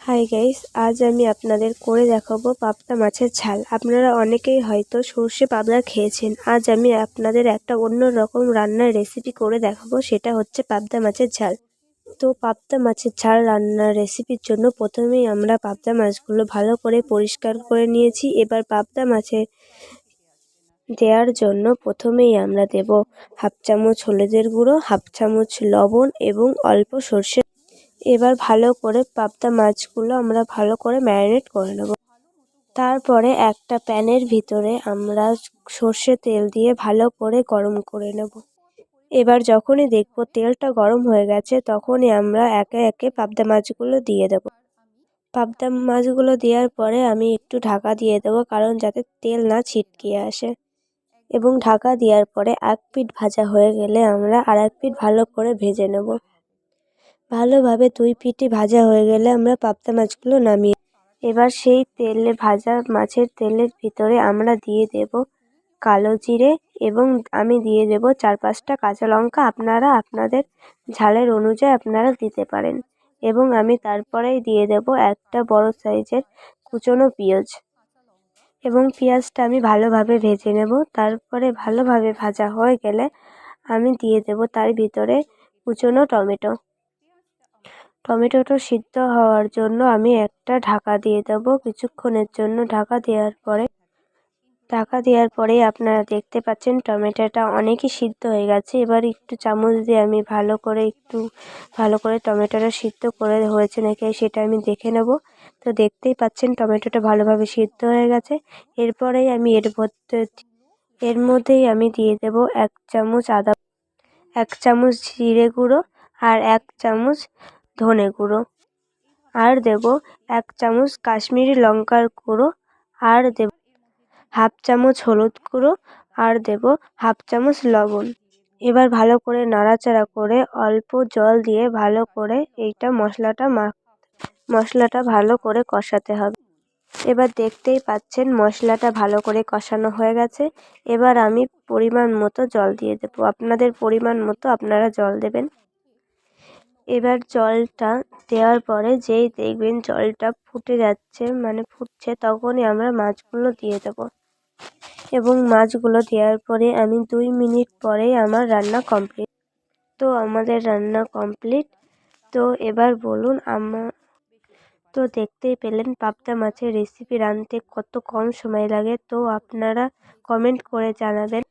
Hi guys, আজ আমি আপনাদের করে দেখাবো পাবদা মাছের ঝাল। আপনারা অনেকেই হয়তো সর্ষে পাবদা খেয়েছেন। আজ আমি আপনাদের একটা অন্য রকম রান্নার রেসিপি করে দেখাবো, সেটা হচ্ছে পাবদা মাছের ঝাল। তো পাবদা মাছের ঝাল রান্নার রেসিপির জন্য প্রথমেই আমরা পাবদা মাছগুলো ভালো করে পরিষ্কার করে নিয়েছি। এবার পাবদা মাছে দেওয়ার জন্য প্রথমেই আমরা দেব হাফ চামচ হলুদের গুঁড়ো, হাফ চামচ লবণ এবং অল্প সর্ষে। এবার ভালো করে পাবদা মাছগুলো আমরা ভালো করে ম্যারিনেট করে নেব। তারপরে একটা প্যানের ভিতরে আমরা সর্ষে তেল দিয়ে ভালো করে গরম করে নেব। এবার যখনই দেখব তেলটা গরম হয়ে গেছে, তখনই আমরা একে একে পাবদা মাছগুলো দিয়ে দেব। পাবদা মাছগুলো দেওয়ার পরে আমি একটু ঢাকা দিয়ে দেবো, কারণ যাতে তেল না ছিটকে আসে। এবং ঢাকা দেওয়ার পরে এক পিঠ ভাজা হয়ে গেলে আমরা আর এক পিঠ ভালো করে ভেজে নেব। ভালোভাবে দুই পিঠই ভাজা হয়ে গেলে আমরা পাবদা মাছগুলো নামিয়ে এবার সেই তেলে ভাজা মাছের তেলের ভিতরে আমরা দিয়ে দেব কালো জিরে এবং আমি দিয়ে দেব 4-5টা কাঁচা লঙ্কা। আপনারা আপনাদের ঝালের অনুযায়ী আপনারা দিতে পারেন। এবং আমি তারপরেই দিয়ে দেব একটা বড় সাইজের কুচনো পেঁয়াজ। এবং পেঁয়াজটা আমি ভালোভাবে ভেজে নেব। তারপরে ভালোভাবে ভাজা হয়ে গেলে আমি দিয়ে দেব তার ভিতরে কুচনো টমেটো। টমেটোটা সিদ্ধ হওয়ার জন্য আমি একটা ঢাকা দিয়ে দেবো কিছুক্ষণের জন্য। ঢাকা দেওয়ার পরেই আপনারা দেখতে পাচ্ছেন টমেটোটা অনেকই সিদ্ধ হয়ে গেছে। এবার একটু চামচ দিয়ে আমি ভালো করে টমেটোটা সিদ্ধ করে হয়েছে নাকি সেটা আমি দেখে নেব। তো দেখতেই পাচ্ছেন টমেটোটা ভালোভাবে সিদ্ধ হয়ে গেছে। এরপরেই আমি এর মধ্যেই আমি দিয়ে দেব 1 চামচ আদা, 1 চামচ জিরে গুঁড়ো আর 1 চামচ ধনে গুঁড়ো, আর দেব 1 চামচ কাশ্মীরি লঙ্কার গুঁড়ো, আর দেব হাফ চামচ হলুদ গুঁড়ো, আর দেব হাফ চামচ লবণ। এবার ভালো করে নাড়াচাড়া করে অল্প জল দিয়ে ভালো করে মশলাটা ভালো করে কষাতে হবে। এবার দেখতেই পাচ্ছেন মশলাটা ভালো করে কষানো হয়ে গেছে। এবার আমি পরিমাণ মতো জল দিয়ে দেব। আপনাদের পরিমাণ মতো আপনারা জল দেবেন। এবার জলটা দেওয়ার পরে যেই দেখবেন জলটা ফুটে যাচ্ছে, মানে ফুটছে, তখনই আমরা মাছগুলো দিয়ে দেব। এবং মাছগুলো দেওয়ার পরে আমি 2 মিনিট পরেই আমার রান্না কমপ্লিট। তো আমাদের রান্না কমপ্লিট। তো এবার বলুন তো দেখতেই পেলেন পাবদা মাছের রেসিপি রাঁধতে কত কম সময় লাগে। তো আপনারা কমেন্ট করে জানাবেন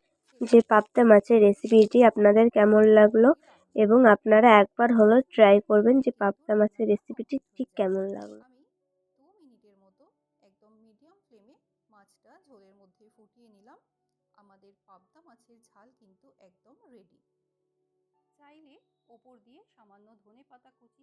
যে পাবদা মাছের রেসিপিটি আপনাদের কেমন লাগলো, এবং আপনারা একবার হলো ট্রাই করবেন যে পাবদা মাছের রেসিপিটি ঠিক কেমন লাগলো। আমি 2 মিনিটের মতো একদম মিডিয়াম ফ্লেমে মাছটা ঝোলের মধ্যে ফুটিয়ে নিলাম। আমাদের পাবদা মাছের ঝাল কিন্তু একদম রেডি। চাইলে ওপর দিয়ে সামান্য ধনেপাতা কুচি